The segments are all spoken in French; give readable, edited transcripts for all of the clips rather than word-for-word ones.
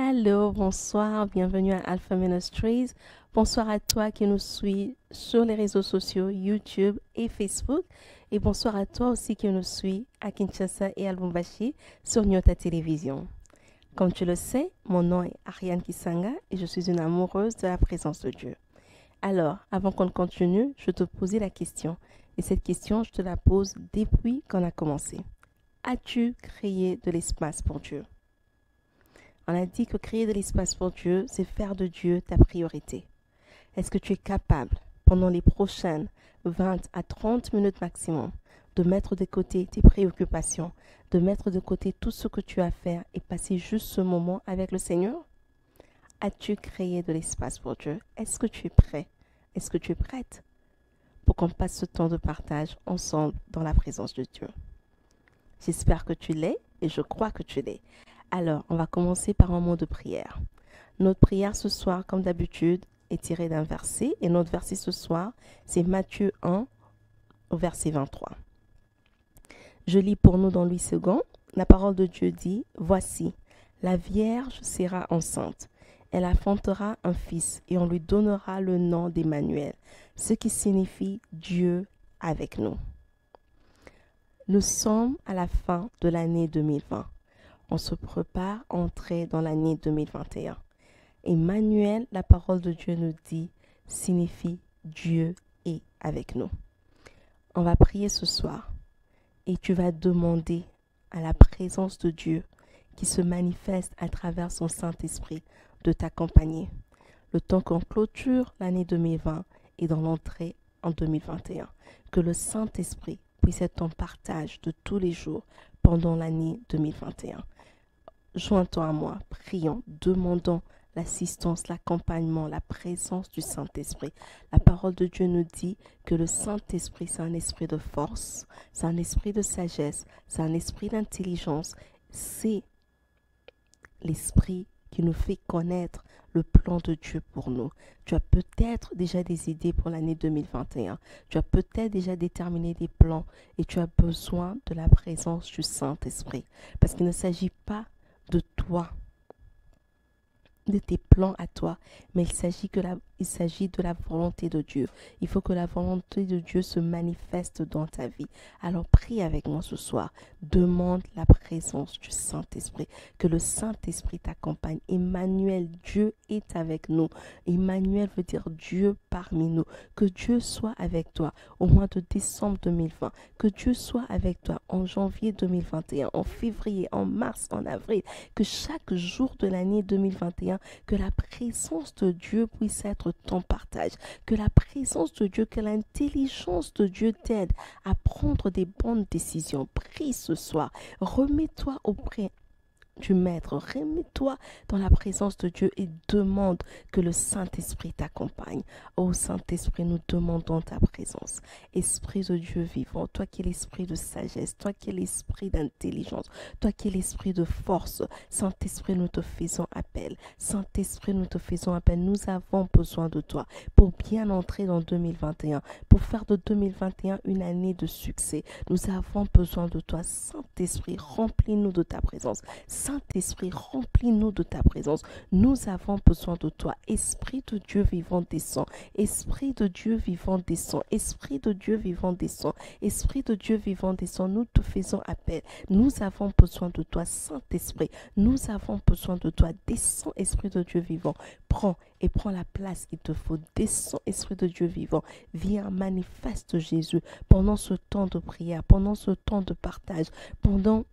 Allô, bonsoir, bienvenue à Alpha Ministries. Bonsoir à toi qui nous suis sur les réseaux sociaux YouTube et Facebook. Et bonsoir à toi aussi qui nous suit à Kinshasa et à Lubumbashi sur Nyota Télévision. Comme tu le sais, mon nom est Ariane Kisanga et je suis une amoureuse de la présence de Dieu. Alors, avant qu'on continue, je te posais la question. Et cette question, je te la pose depuis qu'on a commencé. As-tu créé de l'espace pour Dieu? On a dit que créer de l'espace pour Dieu, c'est faire de Dieu ta priorité. Est-ce que tu es capable, pendant les prochaines 20 à 30 minutes maximum, de mettre de côté tes préoccupations, de mettre de côté tout ce que tu as à faire et passer juste ce moment avec le Seigneur? As-tu créé de l'espace pour Dieu? Est-ce que tu es prêt? Est-ce que tu es prête pour qu'on passe ce temps de partage ensemble dans la présence de Dieu? J'espère que tu l'es et je crois que tu l'es. Alors, on va commencer par un mot de prière. Notre prière ce soir, comme d'habitude, est tirée d'un verset. Et notre verset ce soir, c'est Matthieu 1, au verset 23. Je lis pour nous dans Louis II. La parole de Dieu dit, « Voici, la Vierge sera enceinte. Elle enfantera un fils et on lui donnera le nom d'Emmanuel, ce qui signifie Dieu avec nous. » Nous sommes à la fin de l'année 2020. On se prépare à entrer dans l'année 2021. Emmanuel, la parole de Dieu nous dit, signifie Dieu est avec nous. On va prier ce soir et tu vas demander à la présence de Dieu qui se manifeste à travers son Saint-Esprit de t'accompagner. Le temps qu'on clôture l'année 2020 et dans l'entrée en 2021. Que le Saint-Esprit puisse être ton partage de tous les jours pendant l'année 2021. Joins-toi à moi, prions, demandons l'assistance, l'accompagnement, la présence du Saint-Esprit. La parole de Dieu nous dit que le Saint-Esprit, c'est un esprit de force, c'est un esprit de sagesse, c'est un esprit d'intelligence, c'est l'esprit qui nous fait connaître le plan de Dieu pour nous. Tu as peut-être déjà des idées pour l'année 2021. Tu as peut-être déjà déterminé des plans et tu as besoin de la présence du Saint-Esprit. Parce qu'il ne s'agit pas de toi, de tes plans à toi, mais il s'agit de la volonté de Dieu. Il faut que la volonté de Dieu se manifeste dans ta vie. Alors prie avec moi ce soir. Demande la présence du Saint-Esprit. Que le Saint-Esprit t'accompagne. Emmanuel, Dieu est avec nous. Emmanuel veut dire Dieu parmi nous. Que Dieu soit avec toi au mois de décembre 2020. Que Dieu soit avec toi en janvier 2021, en février, en mars, en avril. Que chaque jour de l'année 2021, que la présence de Dieu puisse être ton partage, que la présence de Dieu, que l'intelligence de Dieu t'aide à prendre des bonnes décisions. Prie ce soir, remets-toi auprès du Maître, remets-toi dans la présence de Dieu et demande que le Saint-Esprit t'accompagne. Ô Saint-Esprit, nous demandons ta présence. Esprit de Dieu vivant, toi qui es l'esprit de sagesse, toi qui es l'esprit d'intelligence, toi qui es l'esprit de force, Saint-Esprit, nous te faisons appel. Saint-Esprit, nous te faisons appel. Nous avons besoin de toi pour bien entrer dans 2021, pour faire de 2021 une année de succès. Nous avons besoin de toi. Saint-Esprit, remplis-nous de ta présence. Saint-Esprit, remplis-nous de ta présence. Nous avons besoin de toi. Esprit de Dieu vivant descend. Esprit de Dieu vivant descend. Esprit de Dieu vivant descend. Esprit de Dieu vivant descend. Nous te faisons appel. Nous avons besoin de toi, Saint-Esprit. Nous avons besoin de toi. Descends, Esprit de Dieu vivant. Prends la place qu'il te faut. Descends, Esprit de Dieu vivant. Viens, manifeste Jésus pendant ce temps de prière, pendant ce temps de partage, pendant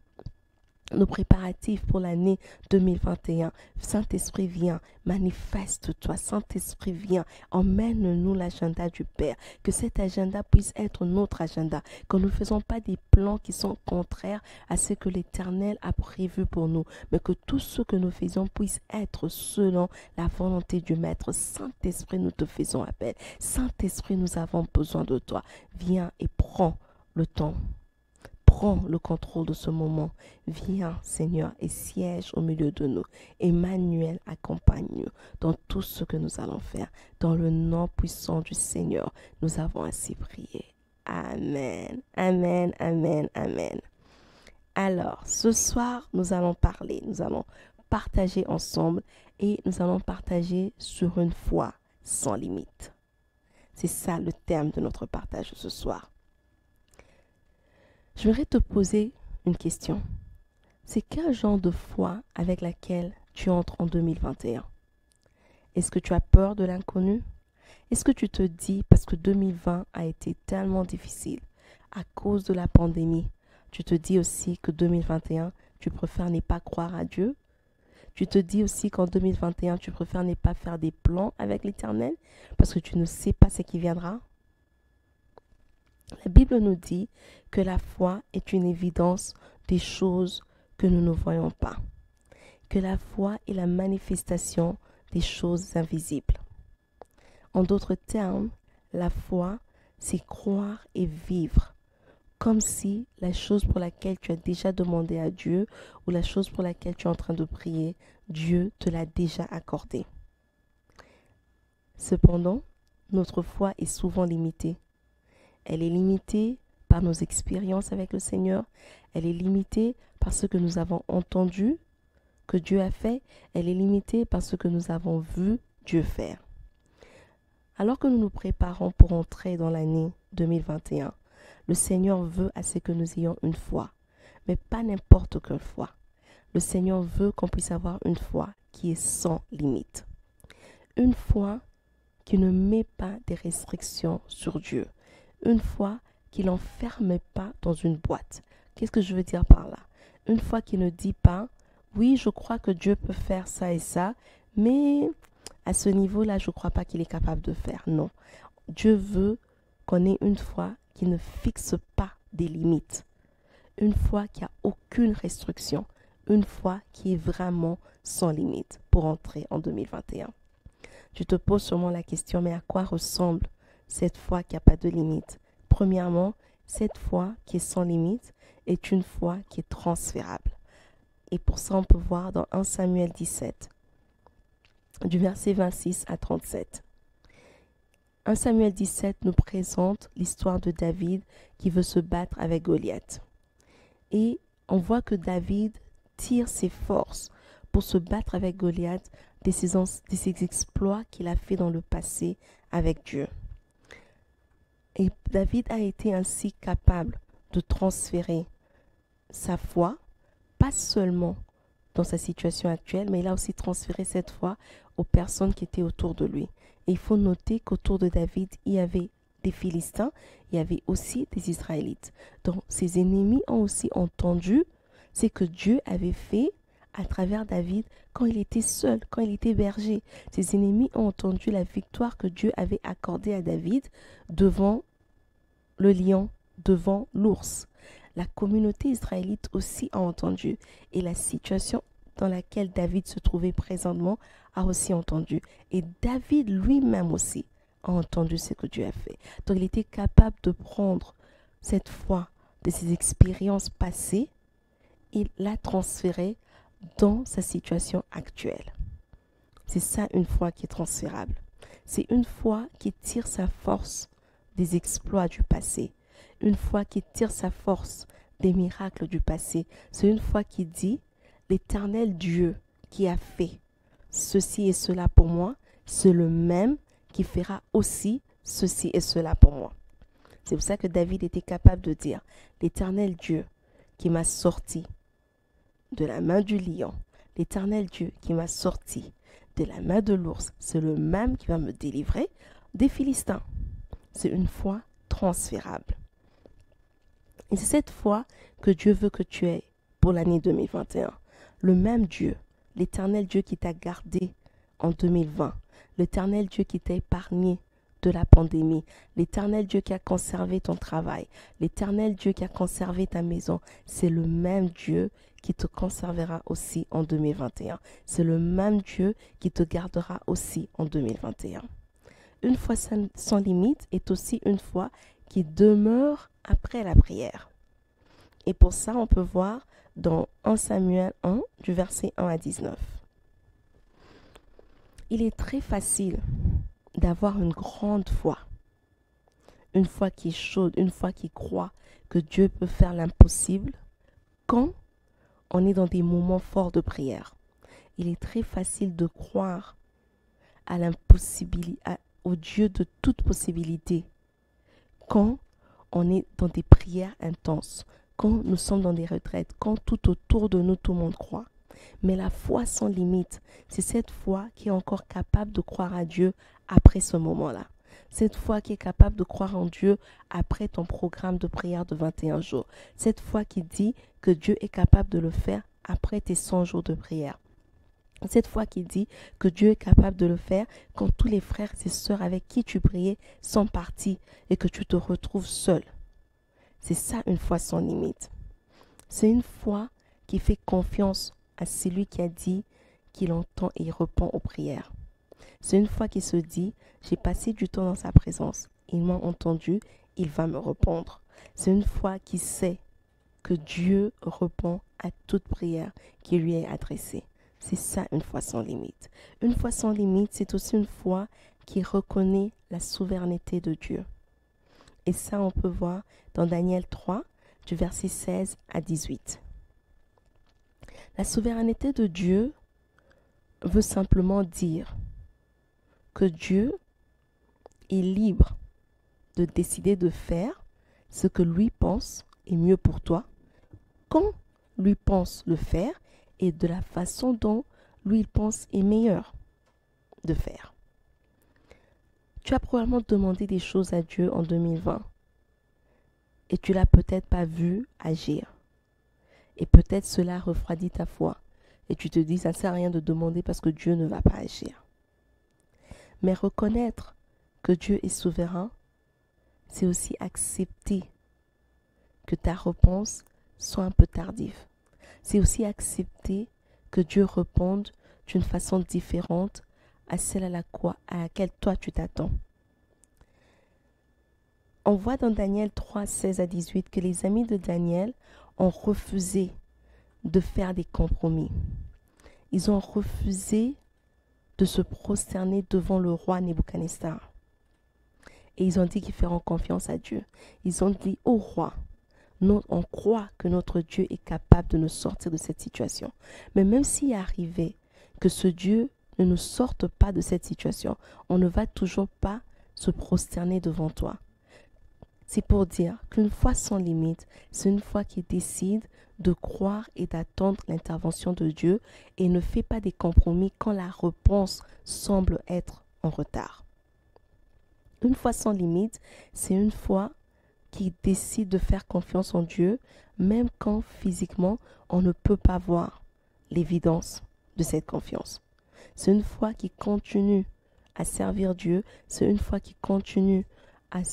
nos préparatifs pour l'année 2021. Saint-Esprit, viens, manifeste-toi. Saint-Esprit, viens, emmène-nous l'agenda du Père. Que cet agenda puisse être notre agenda. Que nous ne faisons pas des plans qui sont contraires à ce que l'Éternel a prévu pour nous. Mais que tout ce que nous faisons puisse être selon la volonté du Maître. Saint-Esprit, nous te faisons appel. Saint-Esprit, nous avons besoin de toi. Viens et prends le temps. Prends le contrôle de ce moment. Viens, Seigneur, et siège au milieu de nous. Emmanuel, accompagne-nous dans tout ce que nous allons faire. Dans le nom puissant du Seigneur, nous avons ainsi prié. Amen, amen, amen, amen. Alors, ce soir, nous allons partager ensemble et nous allons partager sur une foi sans limite. C'est ça le thème de notre partage ce soir. Je voudrais te poser une question. C'est quel genre de foi avec laquelle tu entres en 2021? Est-ce que tu as peur de l'inconnu? Est-ce que tu te dis, parce que 2020 a été tellement difficile à cause de la pandémie, tu te dis aussi que 2021, tu préfères ne pas croire à Dieu? Tu te dis aussi qu'en 2021, tu préfères ne pas faire des plans avec l'Éternel parce que tu ne sais pas ce qui viendra? La Bible nous dit que la foi est une évidence des choses que nous ne voyons pas, que la foi est la manifestation des choses invisibles. En d'autres termes, la foi, c'est croire et vivre comme si la chose pour laquelle tu as déjà demandé à Dieu ou la chose pour laquelle tu es en train de prier, Dieu te l'a déjà accordé. Cependant, notre foi est souvent limitée. Elle est limitée par nos expériences avec le Seigneur. Elle est limitée par ce que nous avons entendu que Dieu a fait. Elle est limitée par ce que nous avons vu Dieu faire. Alors que nous nous préparons pour entrer dans l'année 2021, le Seigneur veut à ce que nous ayons une foi, mais pas n'importe quelle foi. Le Seigneur veut qu'on puisse avoir une foi qui est sans limite. Une foi qui ne met pas des restrictions sur Dieu. Une foi qui ne l'enferme pas dans une boîte. Qu'est-ce que je veux dire par là? Une foi qui ne dit pas, oui, je crois que Dieu peut faire ça et ça, mais à ce niveau-là, je ne crois pas qu'il est capable de faire. Non. Dieu veut qu'on ait une foi qui ne fixe pas des limites. Une foi qui n'a aucune restriction. Une foi qui est vraiment sans limite pour entrer en 2021. Tu te poses sûrement la question, mais à quoi ressemble cette foi qui n'a pas de limite? Premièrement, cette foi qui est sans limite est une foi qui est transférable. Et pour ça, on peut voir dans 1 Samuel 17, du verset 26 à 37. 1 Samuel 17 nous présente l'histoire de David qui veut se battre avec Goliath. Et on voit que David tire ses forces pour se battre avec Goliath de ses exploits qu'il a fait dans le passé avec Dieu. Et David a été ainsi capable de transférer sa foi, pas seulement dans sa situation actuelle, mais il a aussi transféré cette foi aux personnes qui étaient autour de lui. Et il faut noter qu'autour de David, il y avait des Philistins, il y avait aussi des Israélites. Donc, ses ennemis ont aussi entendu ce que Dieu avait fait à travers David quand il était seul, quand il était berger. Ses ennemis ont entendu la victoire que Dieu avait accordée à David devant le lion, devant l'ours. La communauté israélite aussi a entendu et la situation dans laquelle David se trouvait présentement a aussi entendu. Et David lui-même aussi a entendu ce que Dieu a fait. Donc il était capable de prendre cette foi de ses expériences passées et la transférer dans sa situation actuelle. C'est ça une foi qui est transférable. C'est une foi qui tire sa force des exploits du passé. Une foi qui tire sa force des miracles du passé. C'est une foi qui dit, l'Éternel Dieu qui a fait ceci et cela pour moi, c'est le même qui fera aussi ceci et cela pour moi. C'est pour ça que David était capable de dire, l'Éternel Dieu qui m'a sorti de la main du lion, l'Éternel Dieu qui m'a sorti de la main de l'ours, c'est le même qui va me délivrer des Philistins. C'est une foi transférable. Et c'est cette foi que Dieu veut que tu aies pour l'année 2021. Le même Dieu, l'Éternel Dieu qui t'a gardé en 2020, l'Éternel Dieu qui t'a épargné de la pandémie, l'Éternel Dieu qui a conservé ton travail, l'Éternel Dieu qui a conservé ta maison, c'est le même Dieu qui te conservera aussi en 2021. C'est le même Dieu qui te gardera aussi en 2021. Une foi sans limite est aussi une foi qui demeure après la prière. Et pour ça, on peut voir dans 1 Samuel 1, du verset 1 à 19. Il est très facile d'avoir une grande foi. Une foi qui est chaude, une foi qui croit que Dieu peut faire l'impossible quand on est dans des moments forts de prière. il est très facile de croire à au Dieu de toute possibilité quand on est dans des prières intenses, quand nous sommes dans des retraites, quand tout autour de nous, tout le monde croit. Mais la foi sans limite, c'est cette foi qui est encore capable de croire à Dieu après ce moment-là. Cette foi qui est capable de croire en Dieu après ton programme de prière de 21 jours. Cette foi qui dit que Dieu est capable de le faire après tes 100 jours de prière. Cette foi qui dit que Dieu est capable de le faire quand tous les frères et sœurs avec qui tu priais sont partis et que tu te retrouves seul. C'est ça une foi sans limite. C'est une foi qui fait confiance à celui qui a dit qu'il entend et il répond aux prières. C'est une foi qui se dit, j'ai passé du temps dans sa présence, il m'a entendu, il va me répondre. C'est une foi qui sait que Dieu répond à toute prière qui lui est adressée. C'est ça une foi sans limite. Une foi sans limite, c'est aussi une foi qui reconnaît la souveraineté de Dieu. Et ça, on peut voir dans Daniel 3, du verset 16 à 18. La souveraineté de Dieu veut simplement dire que Dieu est libre de décider de faire ce que lui pense est mieux pour toi, quand lui pense le faire et de la façon dont lui il pense est meilleur de faire. Tu as probablement demandé des choses à Dieu en 2020 et tu l'as peut-être pas vu agir. Et peut-être cela refroidit ta foi et tu te dis ça ne sert à rien de demander parce que Dieu ne va pas agir. Mais reconnaître que Dieu est souverain, c'est aussi accepter que ta réponse soit un peu tardive. C'est aussi accepter que Dieu réponde d'une façon différente à celle à laquelle toi tu t'attends. On voit dans Daniel 3, 16 à 18 que les amis de Daniel ont refusé de faire des compromis. Ils ont refusé de se prosterner devant le roi Nebuchadnezzar. Et ils ont dit qu'ils feront confiance à Dieu. Ils ont dit au roi, on croit que notre Dieu est capable de nous sortir de cette situation. Mais même s'il arrivait que ce Dieu ne nous sorte pas de cette situation, on ne va toujours pas se prosterner devant toi. C'est pour dire qu'une foi sans limite, c'est une foi qui décide de croire et d'attendre l'intervention de Dieu et ne fait pas des compromis quand la réponse semble être en retard. Une foi sans limite, c'est une foi qui décide de faire confiance en Dieu, même quand physiquement on ne peut pas voir l'évidence de cette confiance. C'est une foi qui continue à servir Dieu, c'est une foi qui continue à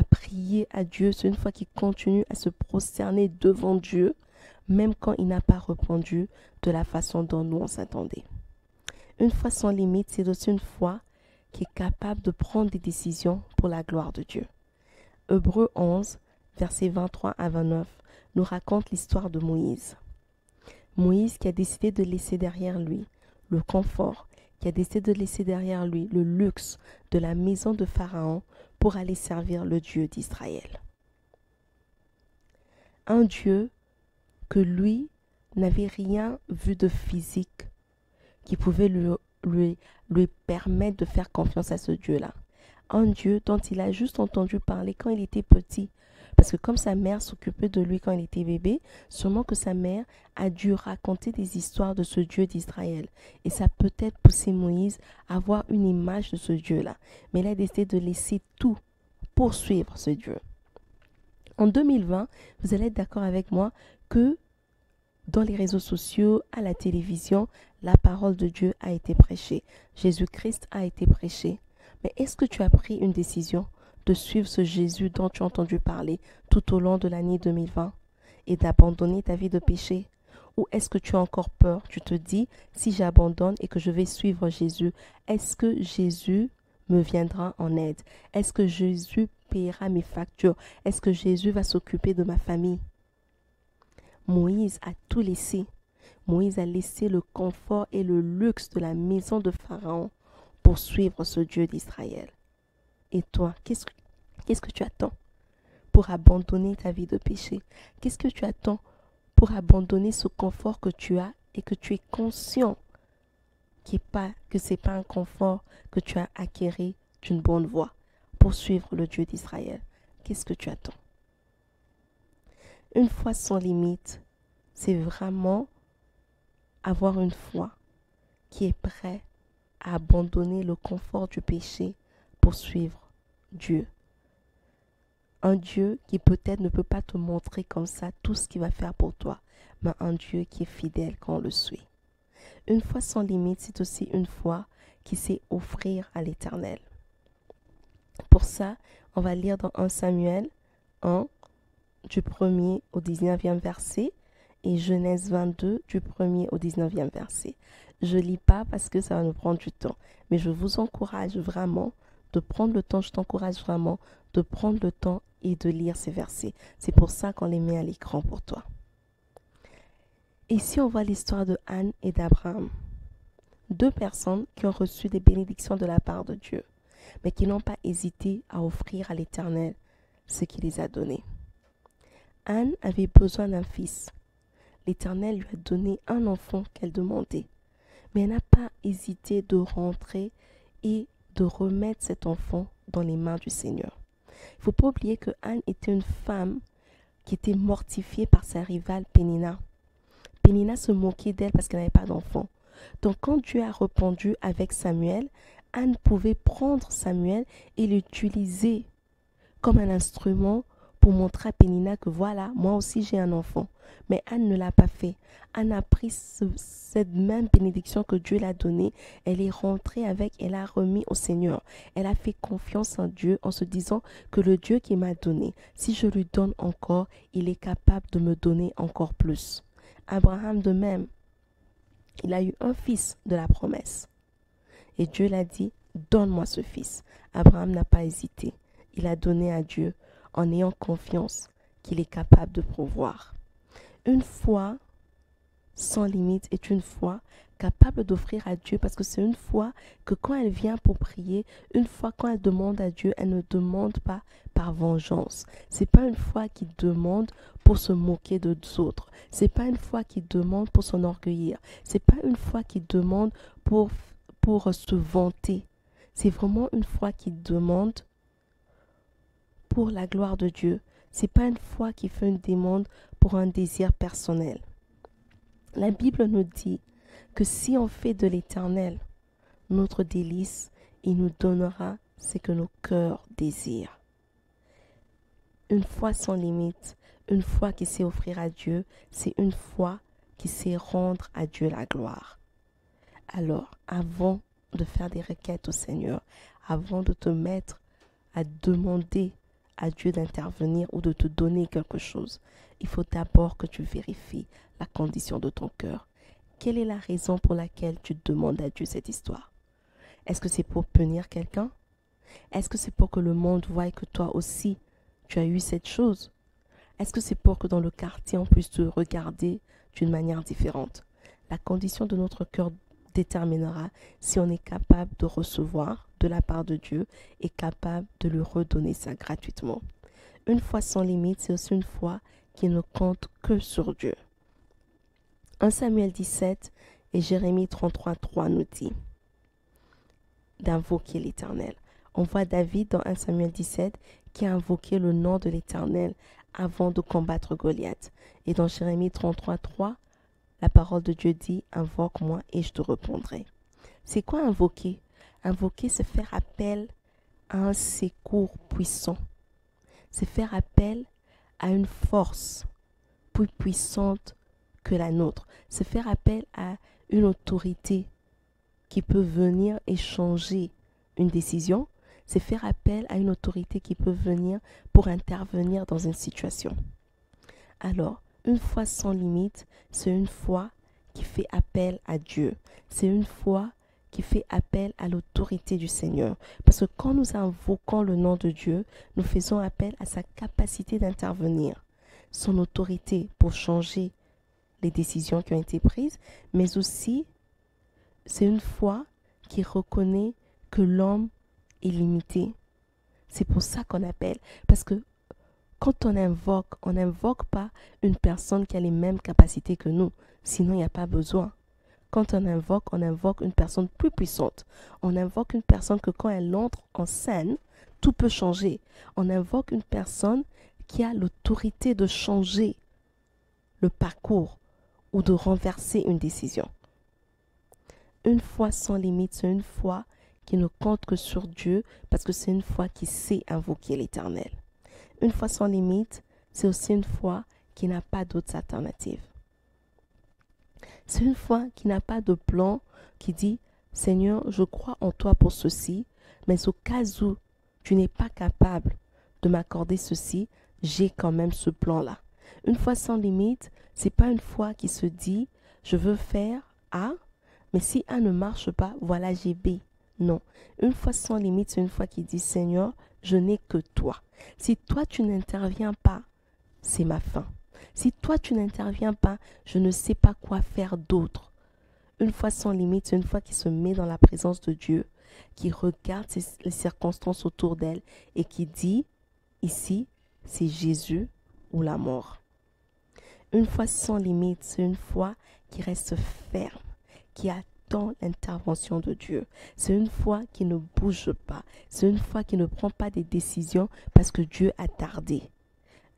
prier à Dieu, c'est une foi qui continue à se prosterner devant Dieu, même quand il n'a pas répondu de la façon dont nous on s'attendait. Une foi sans limite, c'est aussi une foi qui est capable de prendre des décisions pour la gloire de Dieu. Hébreux 11, versets 23 à 29, nous raconte l'histoire de Moïse. Moïse qui a décidé de laisser derrière lui le confort, qui a décidé de laisser derrière lui le luxe de la maison de Pharaon pour aller servir le Dieu d'Israël. Un Dieu que lui n'avait rien vu de physique qui pouvait lui permettre de faire confiance à ce Dieu-là. Un Dieu dont il a juste entendu parler quand il était petit. Parce que comme sa mère s'occupait de lui quand il était bébé, sûrement que sa mère a dû raconter des histoires de ce Dieu d'Israël. Et ça a peut-être poussé Moïse à avoir une image de ce Dieu-là. Mais il a décidé de laisser tout pour suivre ce Dieu. En 2020, vous allez être d'accord avec moi que dans les réseaux sociaux, à la télévision, la parole de Dieu a été prêchée. Jésus-Christ a été prêché. Mais est-ce que tu as pris une décision de suivre ce Jésus dont tu as entendu parler tout au long de l'année 2020 et d'abandonner ta vie de péché? Ou est-ce que tu as encore peur? Tu te dis, si j'abandonne et que je vais suivre Jésus, est-ce que Jésus me viendra en aide? Est-ce que Jésus paiera mes factures? Est-ce que Jésus va s'occuper de ma famille? Moïse a tout laissé. Moïse a laissé le confort et le luxe de la maison de Pharaon pour suivre ce Dieu d'Israël. Et toi, qu'est-ce que tu attends pour abandonner ta vie de péché? Qu'est-ce que tu attends pour abandonner ce confort que tu as et que tu es conscient que ce n'est pas un confort que tu as acquis d'une bonne voie pour suivre le Dieu d'Israël, qu'est-ce que tu attends? Une foi sans limite, c'est vraiment avoir une foi qui est prête à abandonner le confort du péché pour suivre Dieu. Un Dieu qui peut-être ne peut pas te montrer comme ça tout ce qu'il va faire pour toi, mais un Dieu qui est fidèle quand on le suit. Une foi sans limite, c'est aussi une foi qui sait offrir à l'Éternel. Pour ça, on va lire dans 1 Samuel 1, du 1er au 19e verset, et Genèse 22, du 1er au 19e verset. Je ne lis pas parce que ça va nous prendre du temps, mais je vous encourage vraiment de prendre le temps, je t'encourage vraiment de prendre le temps et de lire ces versets. C'est pour ça qu'on les met à l'écran pour toi. Ici, on voit l'histoire de Anne et d'Abraham. Deux personnes qui ont reçu des bénédictions de la part de Dieu, mais qui n'ont pas hésité à offrir à l'Éternel ce qu'il les a donné. Anne avait besoin d'un fils. L'Éternel lui a donné un enfant qu'elle demandait, mais elle n'a pas hésité de rentrer et de remettre cet enfant dans les mains du Seigneur. Il ne faut pas oublier que Anne était une femme qui était mortifiée par sa rivale Pénina. Pénina se moquait d'elle parce qu'elle n'avait pas d'enfant. Donc quand Dieu a répondu avec Samuel, Anne pouvait prendre Samuel et l'utiliser comme un instrument pour montrer à Pénina que voilà, moi aussi j'ai un enfant. Mais Anne ne l'a pas fait. Anne a pris cette même bénédiction que Dieu l'a donnée. Elle est rentrée avec, elle a remis au Seigneur. Elle a fait confiance en Dieu en se disant que le Dieu qui m'a donné, si je lui donne encore, il est capable de me donner encore plus. Abraham de même, il a eu un fils de la promesse. Et Dieu l'a dit, donne-moi ce fils. Abraham n'a pas hésité. Il a donné à Dieu en ayant confiance qu'il est capable de pourvoir. Une foi sans limite est une foi capable d'offrir à Dieu parce que c'est une foi que quand elle vient pour prier, une fois quand elle demande à Dieu, elle ne demande pas par vengeance. C'est pas une foi qui demande pour se moquer des autres. C'est pas une foi qui demande pour s'enorgueillir. C'est pas une foi qui demande pour se vanter. C'est vraiment une foi qui demande pour la gloire de Dieu. C'est pas une foi qui fait une demande pour un désir personnel. La Bible nous dit que si on fait de l'Éternel notre délice, il nous donnera ce que nos cœurs désirent. Une foi sans limite, une foi qui sait offrir à Dieu, c'est une foi qui sait rendre à Dieu la gloire. Alors, avant de faire des requêtes au Seigneur, avant de te mettre à demander à Dieu d'intervenir ou de te donner quelque chose, il faut d'abord que tu vérifies la condition de ton cœur. Quelle est la raison pour laquelle tu demandes à Dieu cette histoire? Est-ce que c'est pour punir quelqu'un? Est-ce que c'est pour que le monde voie que toi aussi, tu as eu cette chose? Est-ce que c'est pour que dans le quartier, on puisse te regarder d'une manière différente? La condition de notre cœur déterminera si on est capable de recevoir de la part de Dieu et capable de lui redonner ça gratuitement. Une foi sans limite, c'est aussi une foi qui ne compte que sur Dieu. 1 Samuel 17 et Jérémie 33:3 nous dit d'invoquer l'Éternel. On voit David dans 1 Samuel 17 qui a invoqué le nom de l'Éternel avant de combattre Goliath. Et dans Jérémie 33:3, la parole de Dieu dit « Invoque-moi et je te répondrai ». C'est quoi invoquer? Invoquer, c'est faire appel à un secours puissant. C'est faire appel à une force plus puissante que la nôtre. C'est faire appel à une autorité qui peut venir et changer une décision. C'est faire appel à une autorité qui peut venir pour intervenir dans une situation. Alors, une foi sans limite, c'est une foi qui fait appel à Dieu. C'est une foi qui fait appel à l'autorité du Seigneur. Parce que quand nous invoquons le nom de Dieu, nous faisons appel à sa capacité d'intervenir, son autorité pour changer les décisions qui ont été prises, mais aussi c'est une foi qui reconnaît que l'homme est limité. C'est pour ça qu'on appelle, parce que Quand on n'invoque pas une personne qui a les mêmes capacités que nous. Sinon, il n'y a pas besoin. Quand on invoque une personne plus puissante. On invoque une personne que quand elle entre en scène, tout peut changer. On invoque une personne qui a l'autorité de changer le parcours ou de renverser une décision. Une foi sans limite, c'est une foi qui ne compte que sur Dieu parce que c'est une foi qui sait invoquer l'Éternel. Une foi sans limite, c'est aussi une foi qui n'a pas d'autres alternatives. C'est une foi qui n'a pas de plan, qui dit « Seigneur, je crois en toi pour ceci, mais au cas où tu n'es pas capable de m'accorder ceci, j'ai quand même ce plan-là. » Une foi sans limite, c'est pas une foi qui se dit « Je veux faire A, mais si A ne marche pas, voilà, j'ai B. » Non. Une foi sans limite, c'est une foi qui dit « Seigneur, je n'ai que toi. Si toi, tu n'interviens pas, c'est ma fin. Si toi, tu n'interviens pas, je ne sais pas quoi faire d'autre. » Une foi sans limite, c'est une foi qui se met dans la présence de Dieu, qui regarde les circonstances autour d'elle et qui dit « Ici, c'est Jésus ou la mort. » Une foi sans limite, c'est une foi qui reste ferme, qui attend l'intervention de Dieu. C'est une foi qui ne bouge pas. C'est une foi qui ne prend pas des décisions parce que Dieu a tardé.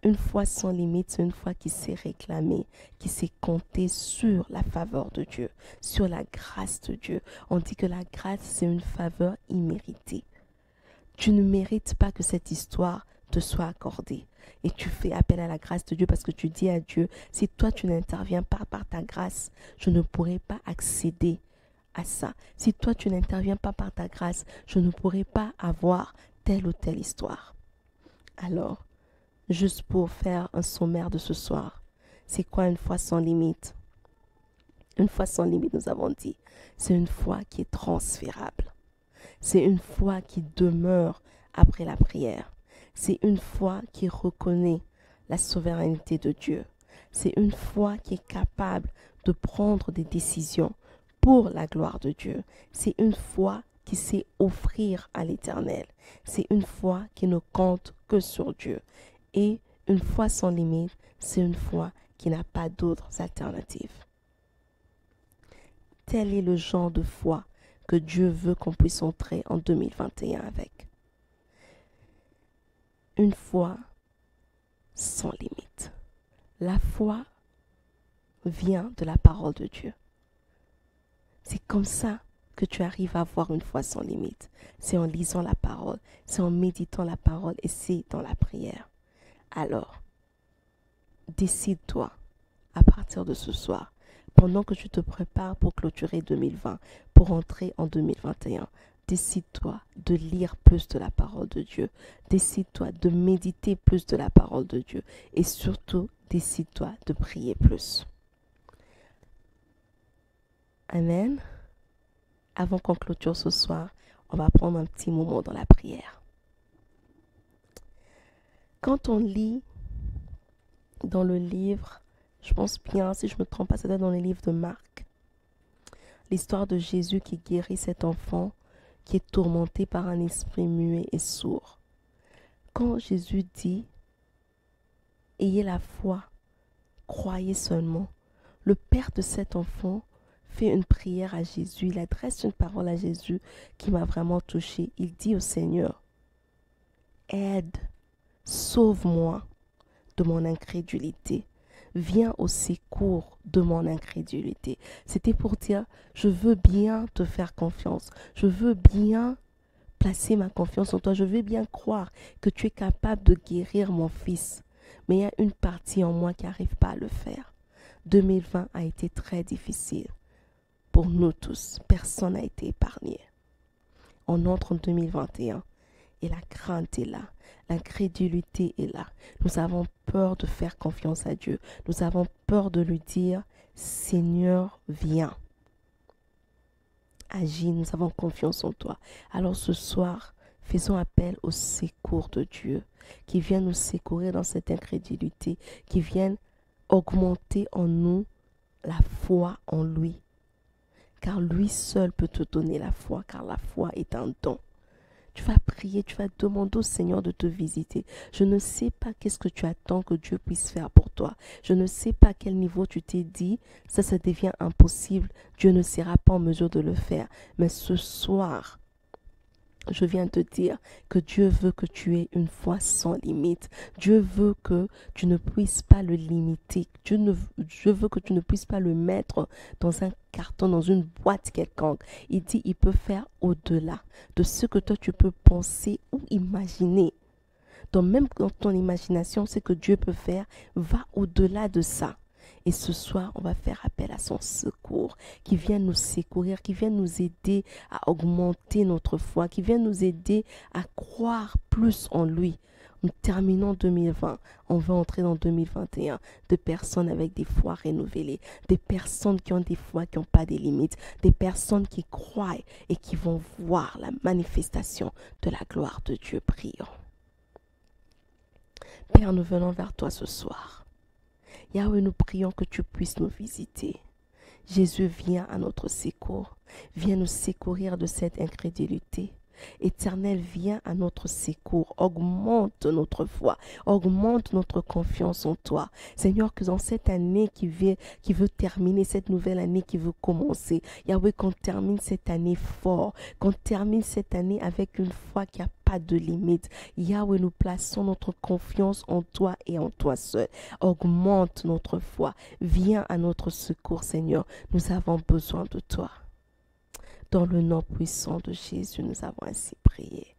Une foi sans limite, c'est une foi qui sait réclamer, qui sait compter sur la faveur de Dieu, sur la grâce de Dieu. On dit que la grâce, c'est une faveur imméritée. Tu ne mérites pas que cette histoire te soit accordée. Et tu fais appel à la grâce de Dieu parce que tu dis à Dieu, si toi tu n'interviens pas par ta grâce, je ne pourrai pas accéder à ça. Si toi tu n'interviens pas par ta grâce, je ne pourrai pas avoir telle ou telle histoire. Alors, juste pour faire un sommaire de ce soir, c'est quoi une foi sans limite? Une foi sans limite, nous avons dit, c'est une foi qui est transférable. C'est une foi qui demeure après la prière. C'est une foi qui reconnaît la souveraineté de Dieu. C'est une foi qui est capable de prendre des décisions pour la gloire de Dieu. C'est une foi qui sait offrir à l'Éternel. C'est une foi qui ne compte que sur Dieu. Et une foi sans limite, c'est une foi qui n'a pas d'autres alternatives. Tel est le genre de foi que Dieu veut qu'on puisse entrer en 2021 avec. Une foi sans limite. La foi vient de la parole de Dieu. C'est comme ça que tu arrives à avoir une foi sans limite. C'est en lisant la parole, c'est en méditant la parole et c'est dans la prière. Alors, décide-toi à partir de ce soir, pendant que tu te prépares pour clôturer 2020, pour entrer en 2021, décide-toi de lire plus de la parole de Dieu. Décide-toi de méditer plus de la parole de Dieu. Et surtout, décide-toi de prier plus. Amen. Avant qu'on clôture ce soir, on va prendre un petit moment dans la prière. Quand on lit dans le livre, je pense bien, si je ne me trompe pas, c'était dans le livre de Marc, l'histoire de Jésus qui guérit cet enfant qui est tourmenté par un esprit muet et sourd. Quand Jésus dit « Ayez la foi, croyez seulement », le père de cet enfant fait une prière à Jésus, il adresse une parole à Jésus qui m'a vraiment touchée. Il dit au Seigneur « Aide, sauve-moi de mon incrédulité. Viens au secours de mon incrédulité. » C'était pour dire, je veux bien te faire confiance. Je veux bien placer ma confiance en toi. Je veux bien croire que tu es capable de guérir mon fils. Mais il y a une partie en moi qui n'arrive pas à le faire. 2020 a été très difficile pour nous tous. Personne n'a été épargné. On entre en 2021 et la crainte est là. L'incrédulité est là. Nous avons peur de faire confiance à Dieu. Nous avons peur de lui dire, Seigneur, viens. Agis, nous avons confiance en toi. Alors ce soir, faisons appel au secours de Dieu, qui vient nous secourir dans cette incrédulité, qui vient augmenter en nous la foi en lui. Car lui seul peut te donner la foi, car la foi est un don. Tu vas prier, tu vas demander au Seigneur de te visiter. Je ne sais pas qu'est-ce que tu attends que Dieu puisse faire pour toi. Je ne sais pas à quel niveau tu t'es dit, ça devient impossible. Dieu ne sera pas en mesure de le faire. Mais ce soir, je viens te dire que Dieu veut que tu aies une foi sans limite. Dieu veut que tu ne puisses pas le limiter. Dieu veut que tu ne puisses pas le mettre dans un carton, dans une boîte quelconque. Il dit il peut faire au-delà de ce que toi tu peux penser ou imaginer. Donc même dans ton imagination, ce que Dieu peut faire va au-delà de ça. Et ce soir, on va faire appel à son secours, qui vient nous secourir, qui vient nous aider à augmenter notre foi, qui vient nous aider à croire plus en lui. Nous terminons 2020, on va entrer dans 2021, de personnes avec des foi renouvelées, des personnes qui ont des foi qui n'ont pas de limites, des personnes qui croient et qui vont voir la manifestation de la gloire de Dieu. Prions. Père, nous venons vers toi ce soir. Yahweh, nous prions que tu puisses nous visiter. Jésus, viens à notre secours. Viens nous secourir de cette incrédulité. Éternel, viens à notre secours. Augmente notre foi. Augmente notre confiance en toi. Seigneur, que dans cette année qui veut terminer, cette nouvelle année qui veut commencer, Yahweh, qu'on termine cette année fort. Qu'on termine cette année avec une foi qui a pas de limite. Yahweh, nous plaçons notre confiance en toi et en toi seul. Augmente notre foi. Viens à notre secours, Seigneur. Nous avons besoin de toi. Dans le nom puissant de Jésus, nous avons ainsi prié.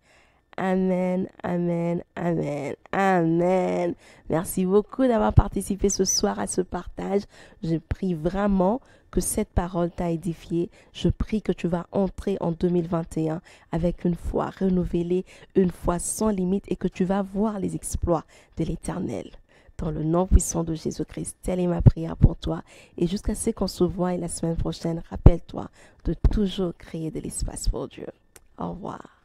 Amen, amen, amen, amen. Merci beaucoup d'avoir participé ce soir à ce partage. Je prie vraiment que cette parole t'a édifié. Je prie que tu vas entrer en 2021 avec une foi renouvelée, une foi sans limite et que tu vas voir les exploits de l'Éternel. Dans le nom puissant de Jésus-Christ, telle est ma prière pour toi. Et jusqu'à ce qu'on se voie la semaine prochaine, rappelle-toi de toujours créer de l'espace pour Dieu. Au revoir.